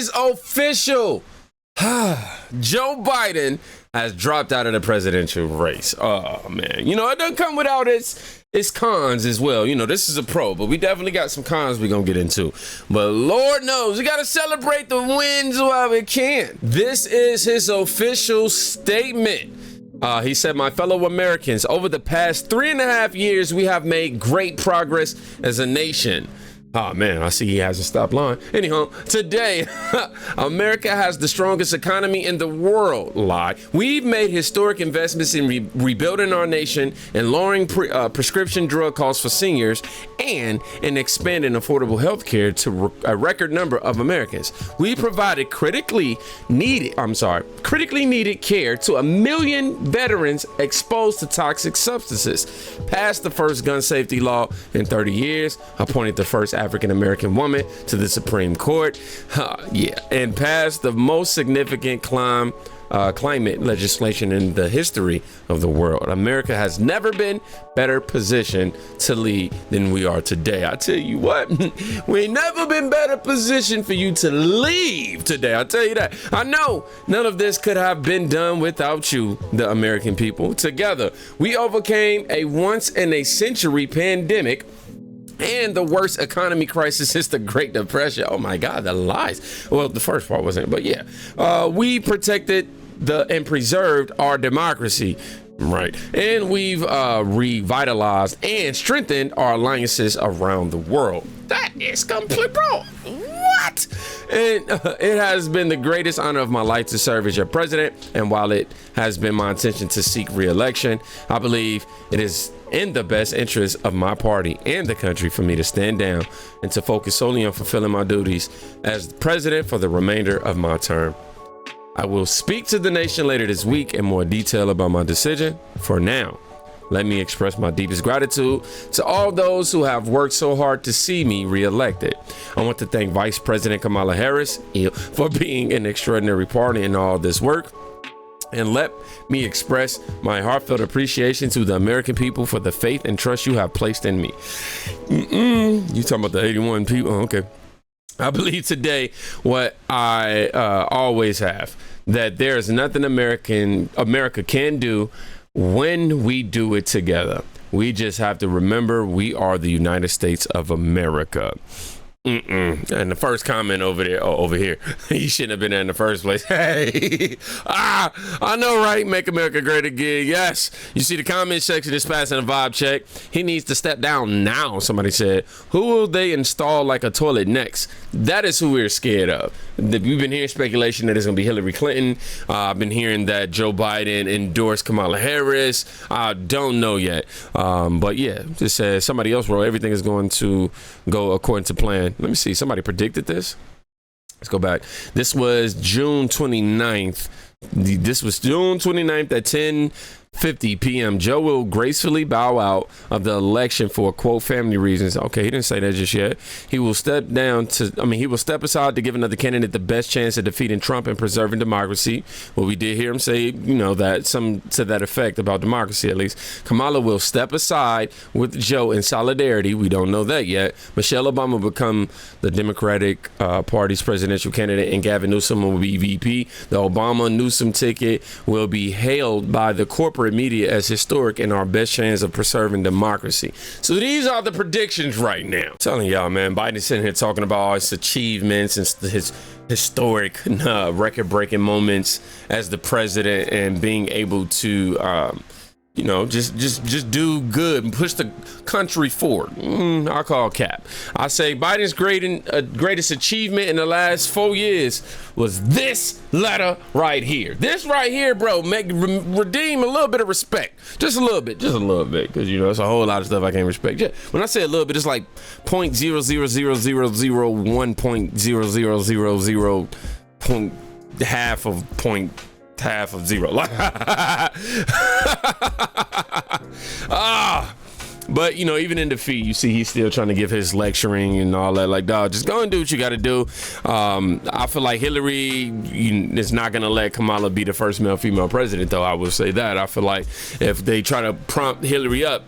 is official. Joe Biden has dropped out of the presidential race. Oh, man. You know, it doesn't come without its cons as well. You know, this is a pro, but we definitely got some cons we're going to get into. But Lord knows, we got to celebrate the wins while we can. This is his official statement. He said, my fellow Americans, over the past 3.5 years, we have made great progress as a nation. Oh, man, I see he has a stop line. Anyhow, today, America has the strongest economy in the world. Lie. We've made historic investments in rebuilding our nation and lowering prescription drug costs for seniors and in expanding affordable health care to a record number of Americans. We provided critically needed care to 1 million veterans exposed to toxic substances, passed the first gun safety law in 30 years, appointed the first African-American woman to the Supreme Court, and passed the most significant climate legislation in the history of the world. America has never been better positioned to lead than we are today. I tell you what, we ain't never been better positioned for you to leave today. I tell you that. I know none of this could have been done without you, the American people. Together, we overcame a once-in-a-century pandemic and the worst economy crisis since the Great Depression. Oh my God, the lies. Well, the first part wasn't, but yeah. We protected and preserved our democracy, right? And we've revitalized and strengthened our alliances around the world. That is complete, bro. What? And it has been the greatest honor of my life to serve as your president. And while it has been my intention to seek re-election, I believe it is in the best interest of my party and the country for me to stand down and to focus solely on fulfilling my duties as president for the remainder of my term. I will speak to the nation later this week in more detail about my decision. For now, let me express my deepest gratitude to all those who have worked so hard to see me reelected. I want to thank Vice President Kamala Harris for being an extraordinary partner in all this work. And let me express my heartfelt appreciation to the American people for the faith and trust you have placed in me. You talking about the 81 people? Okay. I believe today what I always have, that there is nothing America can do when we do it together. We just have to remember we are the United States of America. And the first comment over here, he shouldn't have been there in the first place. Hey, I know, right? Make America great again. Yes. You see the comment section is passing a vibe check. He needs to step down now, somebody said. Who will they install like a toilet next? That is who we're scared of. We've been hearing speculation that it's going to be Hillary Clinton. I've been hearing that Joe Biden endorsed Kamala Harris. I don't know yet. But yeah, just says somebody else wrote everything is going to go according to plan. Let me see. Somebody predicted this. Let's go back. This was June 29th. This was June 29th at 10:50 p.m. Joe will gracefully bow out of the election for, quote, family reasons. Okay, he didn't say that just yet. He will step aside to give another candidate the best chance at defeating Trump and preserving democracy. Well, we did hear him say, that some to that effect about democracy, at least. Kamala will step aside with Joe in solidarity. We don't know that yet. Michelle Obama will become the Democratic Party's presidential candidate, and Gavin Newsom will be VP. The Obama-Newsom ticket will be hailed by the corporate media as historic and our best chance of preserving democracy. So these are the predictions right now. I'm telling y'all, man, Biden's sitting here talking about all his achievements and his historic record-breaking moments as the president and being able to just do good and push the country forward. I call cap. I say Biden's greatest achievement in the last 4 years was this letter right here. This right here, bro, redeem a little bit of respect. Just a little bit, because it's a whole lot of stuff I can't respect. Yeah, when I say a little bit, it's like 0.00001.0000 point half of zero. But even in defeat, you see he's still trying to give his lecturing and all that. Like, dog, just go and do what you got to do. I feel like Hillary is not going to let Kamala be the first male-female president, though. I will say that. I feel like if they try to prompt Kamala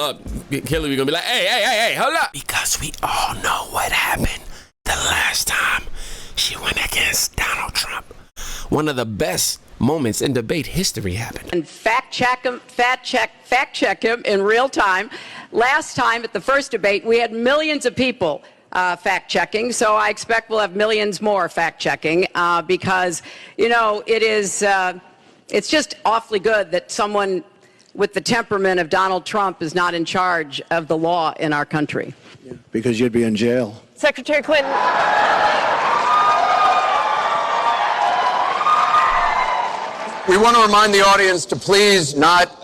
up, Hillary going to be like, hey, hold up. Because we all know what happened the last time one of the best moments in debate history happened. And fact check him in real time. Last time at the first debate, we had millions of people fact checking, so I expect we'll have millions more fact checking because, you know, it's just awfully good that someone with the temperament of Donald Trump is not in charge of the law in our country. Yeah, because you'd be in jail. Secretary Clinton. We want to remind the audience to please not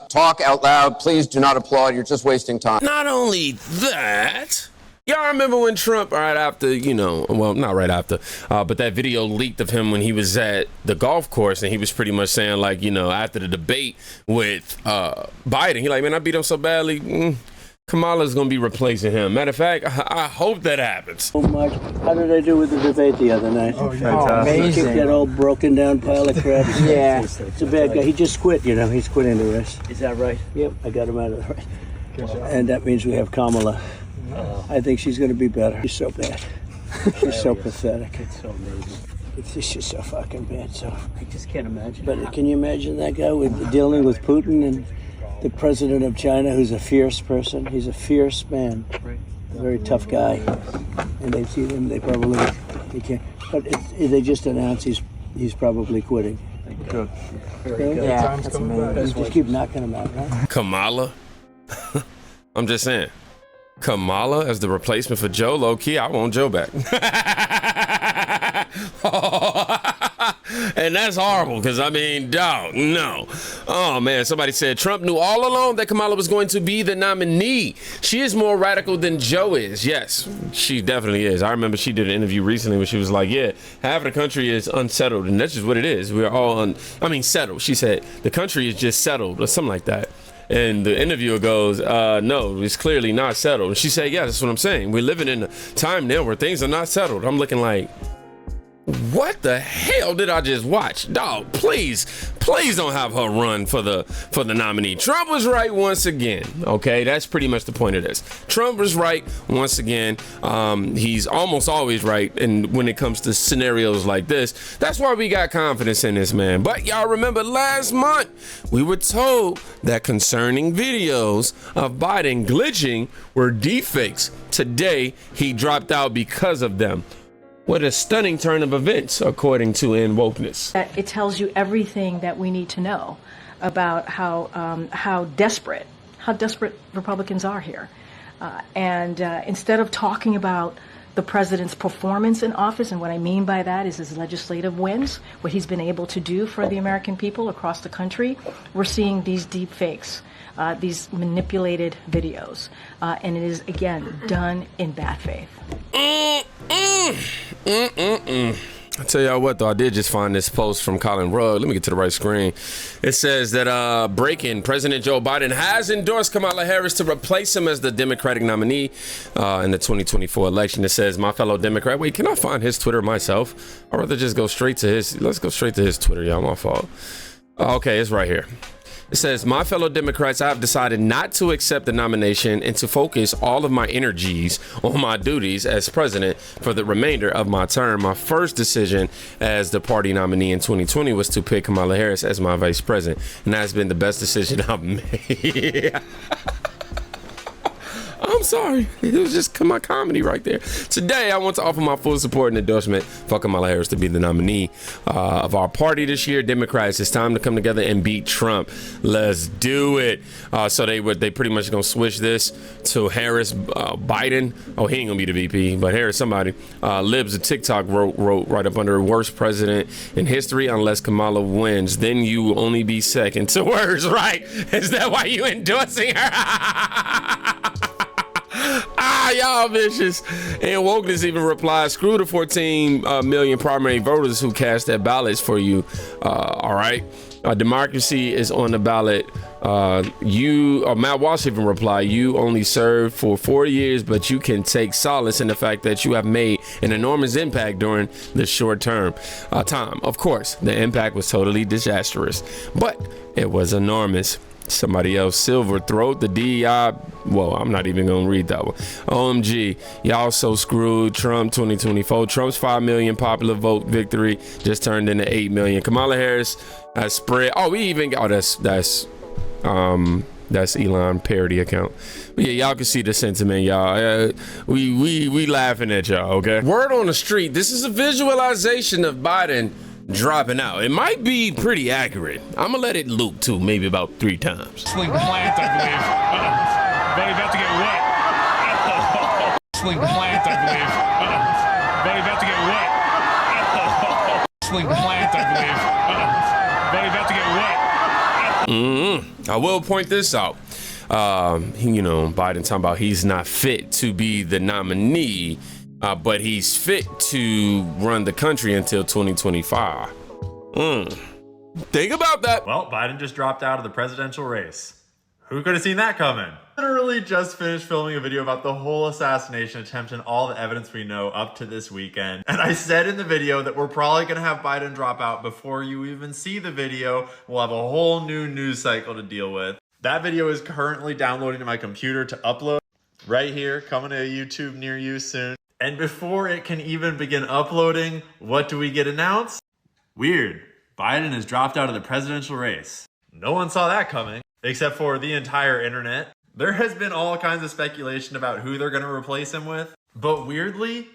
talk out loud. Please do not applaud. You're just wasting time. Not only that, y'all remember when Trump, right after, you know, well, not right after, but that video leaked of him when he was at the golf course, and he was pretty much saying, like, you know, after the debate with Biden, he like, man, I beat him so badly, Kamala's going to be replacing him. Matter of fact, I hope that happens. So much. How did I do with the debate the other night? Oh, fantastic. He kicked that old broken down pile of crap. Yeah. It's a bad guy. He just quit, you know. He's quitting the race. Is that right? Yep, I got him out of the race. And that means we have Kamala. I think she's going to be better. She's so bad. She's so pathetic. It's so amazing. It's just so fucking bad. So, I just can't imagine. but can you imagine that guy with dealing with Putin and the president of China, who's a fierce person? He's a fierce man, a very tough guy. And they see him, they probably he can't. But they just announced he's probably quitting. Good. Okay? Yeah, that's amazing. You just keep knocking him out, right? Kamala? I'm just saying. Kamala as the replacement for Joe, low key, I want Joe back. And that's horrible because, I mean, dog, no. Oh, man, somebody said Trump knew all along that Kamala was going to be the nominee. She is more radical than Joe is. Yes, she definitely is. I remember she did an interview recently where she was like, yeah, half of the country is unsettled, and that's just what it is. We're all, settled. She said the country is just settled or something like that. And the interviewer goes, no, it's clearly not settled. And she said, yeah, that's what I'm saying. We're living in a time now where things are not settled. I'm looking like, what the hell did I just watch? Dog, please don't have her run for the nominee. Trump was right once again. Okay, that's pretty much the point of this. Trump was right once again. He's almost always right. And when it comes to scenarios like this, that's why we got confidence in this man. But y'all remember last month, we were told that concerning videos of Biden glitching were deepfakes. Today, he dropped out because of them. What a stunning turn of events, according to In Wokeness. It tells you everything that we need to know about how desperate Republicans are here. And instead of talking about the president's performance in office, and what I mean by that is his legislative wins, what he's been able to do for the American people across the country, we're seeing these deep fakes. These manipulated videos. And it is, again, done in bad faith. I tell y'all what, though, I did just find this post from Colin Rugg. Let me get to the right screen. It says that breaking, President Joe Biden has endorsed Kamala Harris to replace him as the Democratic nominee in the 2024 election. It says, my fellow Democrat. Wait, can I find his Twitter myself? I'd rather just go straight to his. Let's go straight to his Twitter, y'all. My fault. Okay, it's right here. It says, my fellow Democrats, I have decided not to accept the nomination and to focus all of my energies on my duties as president for the remainder of my term. My first decision as the party nominee in 2020 was to pick Kamala Harris as my vice president. And that's been the best decision I've made. I'm sorry. It was just my comedy right there. Today, I want to offer my full support and endorsement for Kamala Harris to be the nominee of our party this year. Democrats, it's time to come together and beat Trump. Let's do it. So they pretty much gonna switch this to Harris, Biden. Oh, he ain't gonna be the VP, but Harris, somebody. Libs of TikTok wrote right up under worst president in history unless Kamala wins. Then you will only be second to words, right? Is that why you endorsing her? Y'all vicious. And Wokeness even replied, screw the 14 million primary voters who cast their ballots for you. All right. Democracy is on the ballot. Matt Walsh even replied, you only served for 4 years, but you can take solace in the fact that you have made an enormous impact during this short term time. Of course, the impact was totally disastrous, but it was enormous. Somebody else, Silver Throat, the DEI. Well, I'm not even gonna read that one. OMG, y'all so screwed. Trump 2024. Trump's 5 million popular vote victory just turned into 8 million. Kamala Harris has spread. Oh, we even got that's Elon parody account. But yeah, y'all can see the sentiment, y'all. We laughing at y'all, okay? Word on the street, this is a visualization of Biden dropping out. It might be pretty accurate. I'm gonna let it loop too, maybe about 3 times. Swing plant, I believe. Betty about to get wet. Swing plant, I believe. Betty about to get wet. Swing plant, I believe. Betty about to get wet. I will point this out. Biden talking about he's not fit to be the nominee, but he's fit to run the country until 2025. Think about that. Well, Biden just dropped out of the presidential race. Who could have seen that coming? Literally just finished filming a video about the whole assassination attempt and all the evidence we know up to this weekend. And I said in the video that we're probably gonna have Biden drop out before you even see the video. We'll have a whole new news cycle to deal with. That video is currently downloading to my computer to upload right here, coming to YouTube near you soon. And before it can even begin uploading, what do we get announced? Weird. Biden has dropped out of the presidential race. No one saw that coming, except for the entire internet. There has been all kinds of speculation about who they're going to replace him with. But weirdly,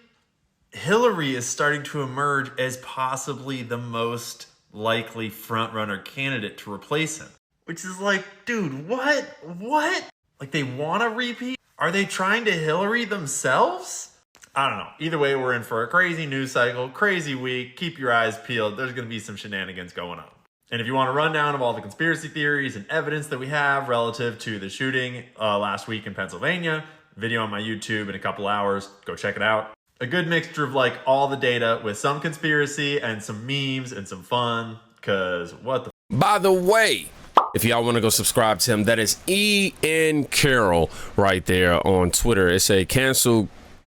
Hillary is starting to emerge as possibly the most likely frontrunner candidate to replace him. Which is like, dude, what? What? Like they want a repeat? Are they trying to Hillary themselves? I don't know. Either way, we're in for a crazy news cycle, crazy week. Keep your eyes peeled. There's going to be some shenanigans going on. And if you want a rundown of all the conspiracy theories and evidence that we have relative to the shooting last week in Pennsylvania, video on my YouTube in a couple hours, go check it out. A good mixture of like all the data with some conspiracy and some memes and some fun, because what the... By the way, if y'all want to go subscribe to him, that is E.N. Carroll right there on Twitter. It's a cancel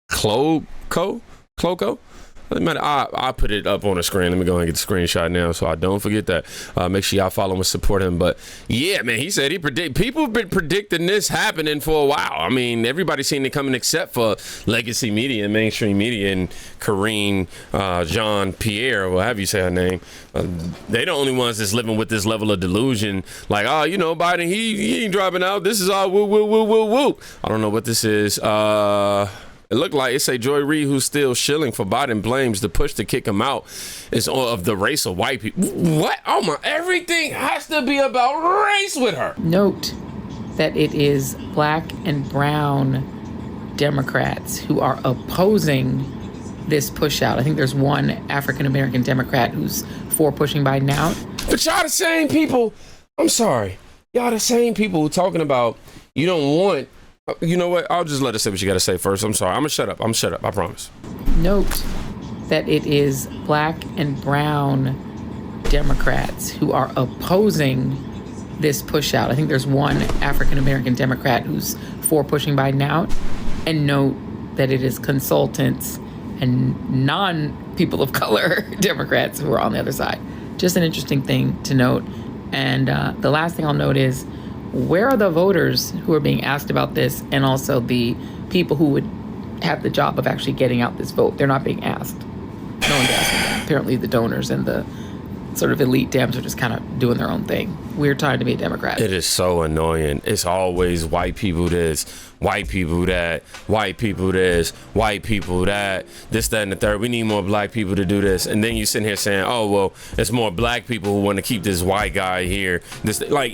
Cloco? I put it up on the screen. Let me go ahead and get the screenshot now so I don't forget that. Make sure y'all follow him and support him. But yeah, man, he said people have been predicting this happening for a while. I mean, everybody's seen it coming except for legacy media and mainstream media and Karine Jean-Pierre, or however you say her name. They the only ones that's living with this level of delusion. Like, Biden, he ain't dropping out. This is all woo. I don't know what this is. It looked like it's a Joy Reid who's still shilling for Biden blames the push to kick him out is of the race of white people. What? Oh my, everything has to be about race with her. Note that it is black and brown Democrats who are opposing this push out. I think there's one African-American Democrat who's for pushing Biden out. But y'all the same people. I'm sorry. Y'all the same people who talking about you don't want. You know what? I'll just let her say what she got to say first. I'm sorry. I'm gonna shut up. I promise. Note that it is black and brown Democrats who are opposing this push out. I think there's one African-American Democrat who's for pushing Biden out. And note that it is consultants and non-people of color Democrats who are on the other side. Just an interesting thing to note. And the last thing I'll note is, where are the voters who are being asked about this, and also the people who would have the job of actually getting out this vote? They're not being asked. No one's asking them. Apparently the donors and the sort of elite Dems are just kind of doing their own thing. Weird time to be a Democrat. It is so annoying. It's always white people this, white people that, white people this, white people that, this, that, and the third. We need more black people to do this. And then you sitting here saying, oh, well, it's more black people who want to keep this white guy here. This, like,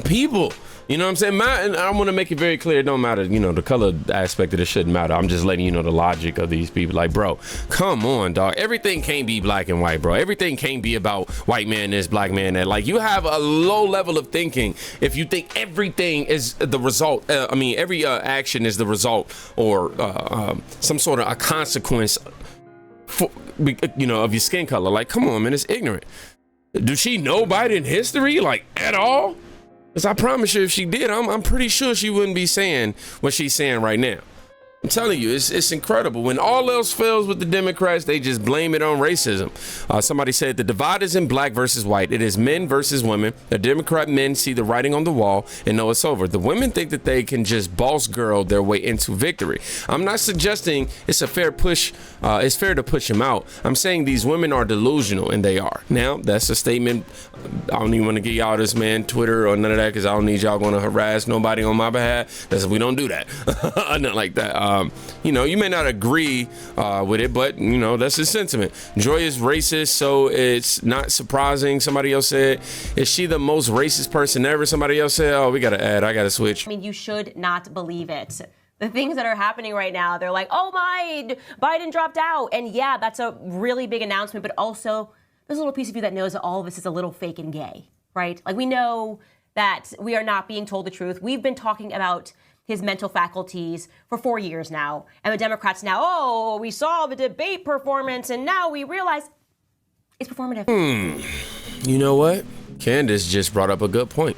people. You know what I'm saying? And I want to make it very clear, it don't matter, the color aspect of this shouldn't matter. I'm just letting you know the logic of these people. Like, bro, come on, dog. Everything can't be black and white, bro. Everything can't be about white man this, black man that. Like, you have a low level of thinking if you think everything is the result. Every action is the result or some sort of a consequence for, of your skin color. Like, come on, man, it's ignorant. Does she know Biden history, like, at all? Because I promise you, if she did, I'm pretty sure she wouldn't be saying what she's saying right now. I'm telling you, it's incredible. When all else fails with the Democrats, they just blame it on racism. Somebody said the divide isn't black versus white. It is men versus women. The Democrat men see the writing on the wall and know it's over. The women think that they can just boss girl their way into victory. I'm not suggesting it's a fair push. It's fair to push them out. I'm saying these women are delusional, and they are. Now, that's a statement. I don't even want to give y'all this, man, Twitter or none of that, because I don't need y'all going to harass nobody on my behalf. We don't do that. Nothing like that. You may not agree with it, but, that's his sentiment. Joy is racist, so it's not surprising. Somebody else said, is she the most racist person ever? Somebody else said, oh, we got to add. I got to switch. I mean, you should not believe it. The things that are happening right now, they're like, oh my, Biden dropped out. And yeah, that's a really big announcement, but also there's a little piece of you that knows that all of this is a little fake and gay, right? Like, we know that we are not being told the truth. We've been talking about his mental faculties for 4 years now. And the Democrats now, oh, we saw the debate performance and now we realize it's performative. You know what? Candace just brought up a good point.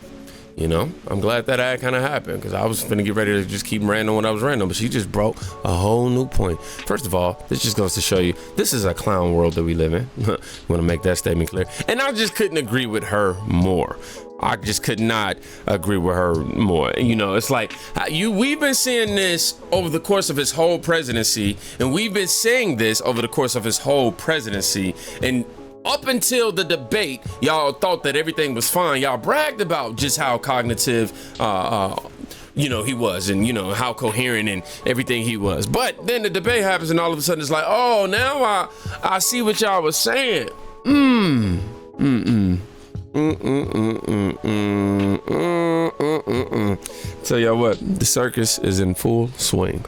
I'm glad that kind of happened, because I was going to get ready to just keep ranting on what I was ranting on, but she just brought a whole new point. First of all, this just goes to show you, this is a clown world that we live in. Want to make that statement clear. And I just couldn't agree with her more. I just could not agree with her more. It's like we've been seeing this over the course of his whole presidency, and we've been saying this over the course of his whole presidency. And up until the debate, y'all thought that everything was fine. Y'all bragged about just how cognitive, he was, and, how coherent and everything he was. But then the debate happens, and all of a sudden it's like, oh, now I see what y'all was saying. Tell y'all what, the circus is in full swing.